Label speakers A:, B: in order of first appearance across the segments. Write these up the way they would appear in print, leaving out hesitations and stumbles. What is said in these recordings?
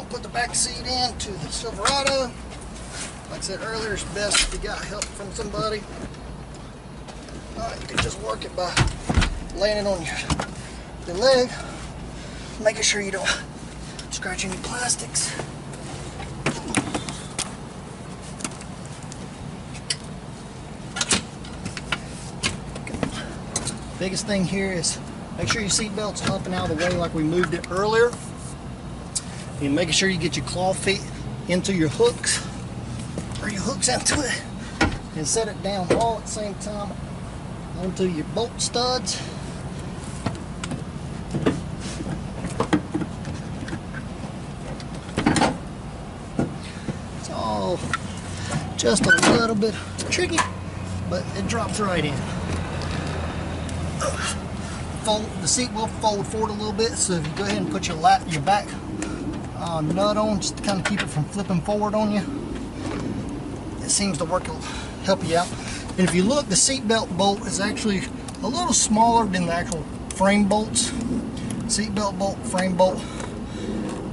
A: put the back seat in to the Silverado. Like I said earlier, it's best if you got help from somebody. You can just work it by laying it on your leg, making sure you don't scratch any plastics. Biggest thing here is make sure your seat belt's up and out of the way like we moved it earlier. And making sure you get your claw feet into your hooks, or your hooks into it, and set it down all at the same time onto your bolt studs. It's all just a little bit tricky, but it drops right in. The seat will fold forward a little bit, so if you go ahead and put your back nut on, just to kind of keep it from flipping forward on you, it seems to work, it'll help you out. And if you look, the seat belt bolt is actually a little smaller than the actual frame bolts. Seat belt bolt, frame bolt,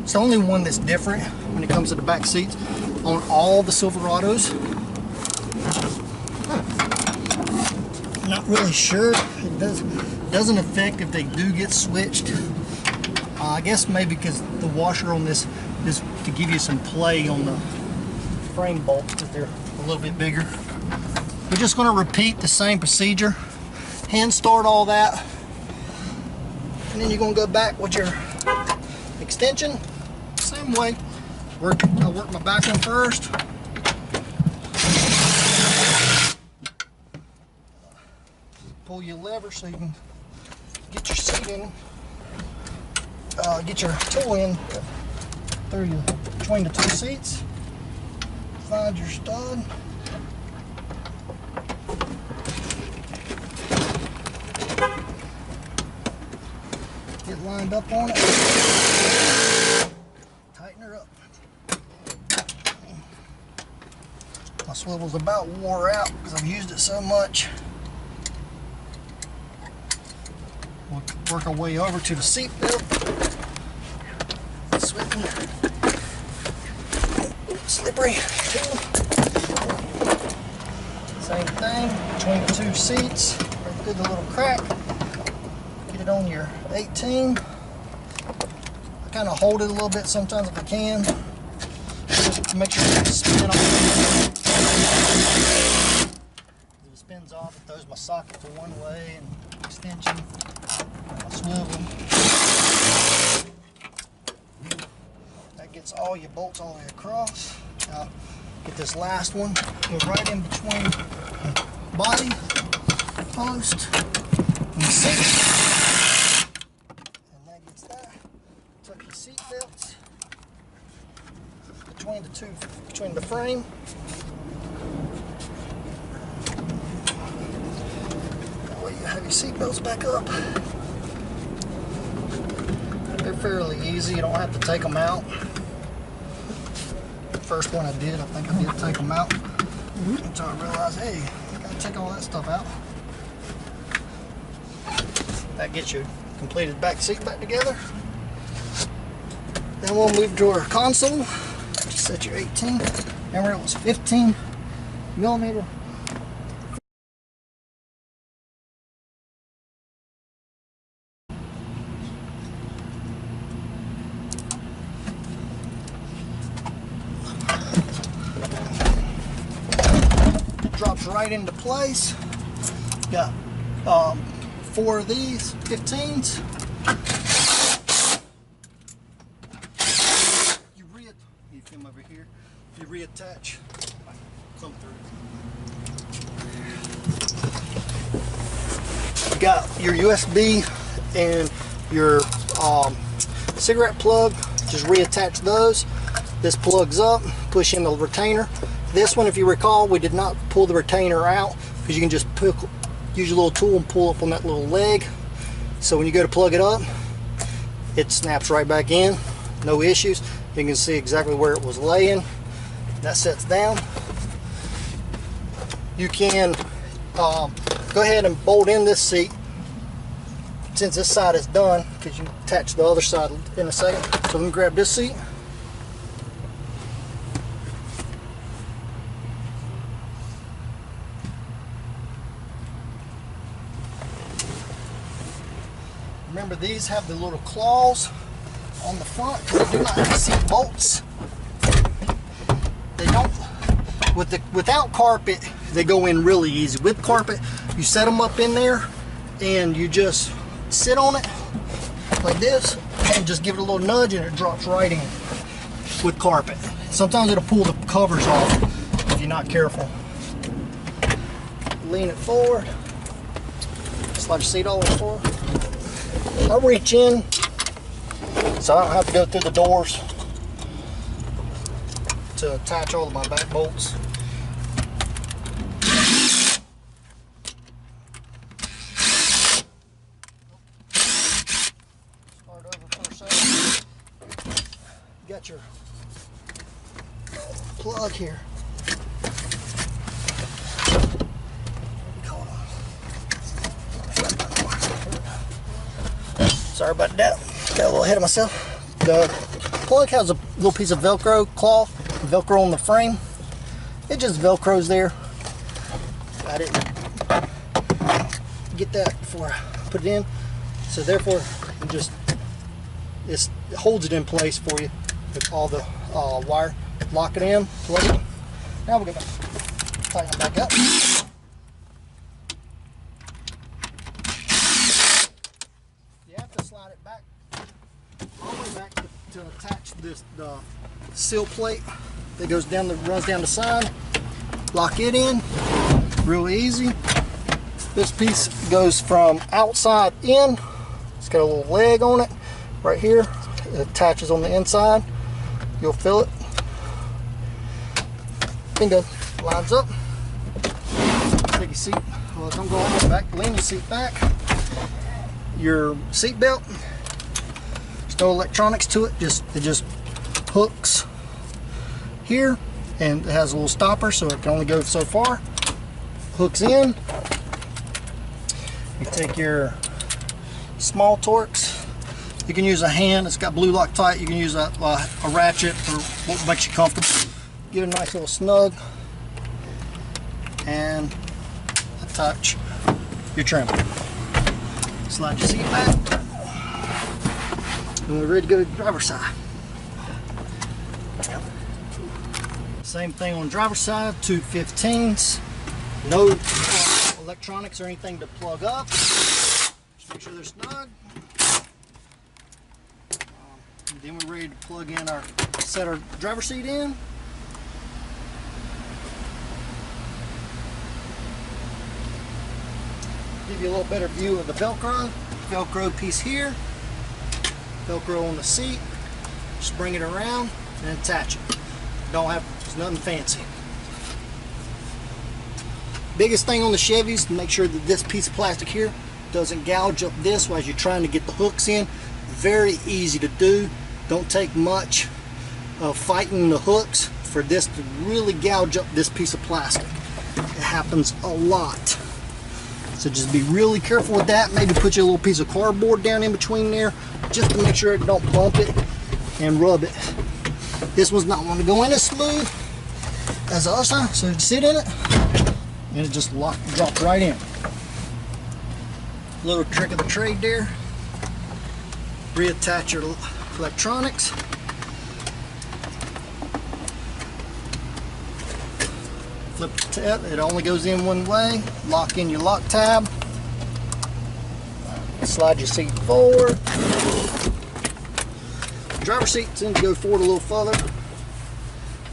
A: it's the only one that's different when it comes to the back seats on all the Silverados. I'm not really sure. It doesn't affect if they do get switched. I guess maybe because the washer on this is to give you some play on the frame bolts, because they're a little bit bigger. We're just going to repeat the same procedure. Hand start all that, and then you're going to go back with your extension. Same way. I'll work my back one first. Pull your lever so you can get your seat in, get your tool in between the two seats. Find your stud. Get lined up on it. Tighten her up. My swivel's about wore out because I've used it so much. We'll work our way over to the seat belt. Slippery too. Same thing between the two seats. Right through the little crack. Get it on your 18. I kind of hold it a little bit sometimes if I can, just to make sure it doesn't spin off. If it spins off, it throws my socket to one way and extension. My swivel. That gets all your bolts all the way across. Now, get this last one, go right in between the body, post, and the seat. And that gets that. Tuck your seat belts between the frame. That way you have your seat belts back up. They're fairly easy, you don't have to take them out. The first one I did, I think I did take them out until I realized, hey, I gotta take all that stuff out. That gets your completed back seat back together. Then we'll move to our console. Just set your 18. Remember, it was 15 millimeter. Drops right into place. Got 4 of these 15s. You come over here. You reattach. Come through. You got your USB and your cigarette plug. Just reattach those. This plugs up. Push in the retainer. This one, if you recall, we did not pull the retainer out because you can just use your little tool and pull up on that little leg. So when you go to plug it up, it snaps right back in. No issues. You can see exactly where it was laying. That sets down. You can go ahead and bolt in this seat since this side is done, because you attach the other side in a second. So let me grab this seat. remember these have the little claws on the front because they do not have seat bolts. They don't. Without carpet, they go in really easy. With carpet, you set them up in there and you just sit on it like this and just give it a little nudge and it drops right in. With carpet, sometimes it'll pull the covers off if you're not careful. Lean it forward, slide your seat all the way forward. I'll reach in so I don't have to go through the doors to attach all of my back bolts. Start over for a second. You got your plug here. Sorry about that. Got a little ahead of myself. The plug has a little piece of Velcro cloth, Velcro on the frame. It just Velcros there. I didn't get that before I put it in, so therefore it holds it in place for you with all the wire. Lock it in, plug it. Now we're gonna tighten it back up. Slide it back all the way back to attach the seal plate that goes down runs down the side. Lock it in, real easy. This piece goes from outside in. It's got a little leg on it right here. It attaches on the inside. You'll feel it. Bingo. Lines up. Take your seat. Well, don't go all the way back. Lean your seat back. Your seat belt, there's no electronics to it, it just hooks here and it has a little stopper so it can only go so far. Hooks in. You take your small Torx. You can use a hand, it's got blue Loctite. You can use a ratchet for what makes you comfortable. Get a nice little snug and attach your trim. Slide your seat back, and we're ready to go to the driver's side. Same thing on the driver's side, 2 15s, no electronics or anything to plug up. Just make sure they're snug. And then we're ready to plug in set our driver's seat in. Give you a little better view of the Velcro piece here, Velcro on the seat. Just bring it around and attach it. It's nothing fancy. Biggest thing on the Chevys, make sure that this piece of plastic here doesn't gouge up this while you're trying to get the hooks in. Very easy to do. Don't take much of fighting the hooks for this to really gouge up this piece of plastic. It happens a lot. So just be really careful with that. Maybe put your little piece of cardboard down in between there just to make sure it don't bump it and rub it. This one's not going to go in as smooth as the other side, so you sit in it and it just drops right in. Little trick of the trade there. Reattach your electronics. Flip the tab, it only goes in one way. Lock in your lock tab. Slide your seat forward. Driver's seat tends to go forward a little further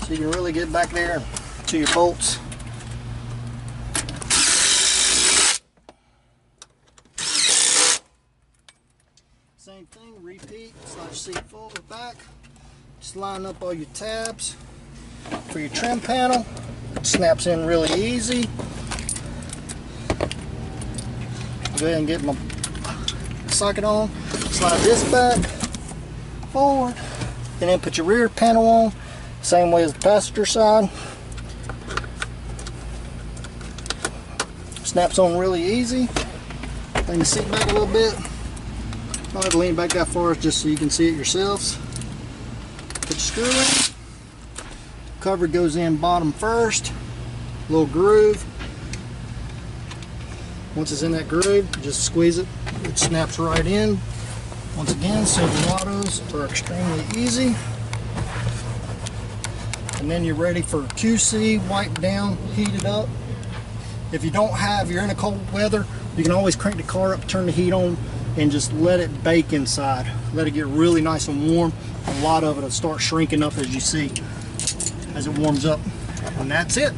A: so you can really get back there to your bolts. Same thing, repeat. Slide your seat forward, back. Just line up all your tabs for your trim panel. Snaps in really easy. Go ahead and get my socket on. Slide this back, forward, and then put your rear panel on. Same way as the passenger side. Snaps on really easy. Lean the seat back a little bit. Don't have to lean back that far just so you can see it yourselves. Put your screw in. Cover goes in bottom first, little groove. Once it's in that groove, just squeeze it. It snaps right in. Once again, Silverados are extremely easy. And then you're ready for QC, wipe down, heat it up. If you don't have, you're in a cold weather, you can always crank the car up, turn the heat on, and just let it bake inside. Let it get really nice and warm. A lot of it will start shrinking up as you see, as it warms up. And that's it.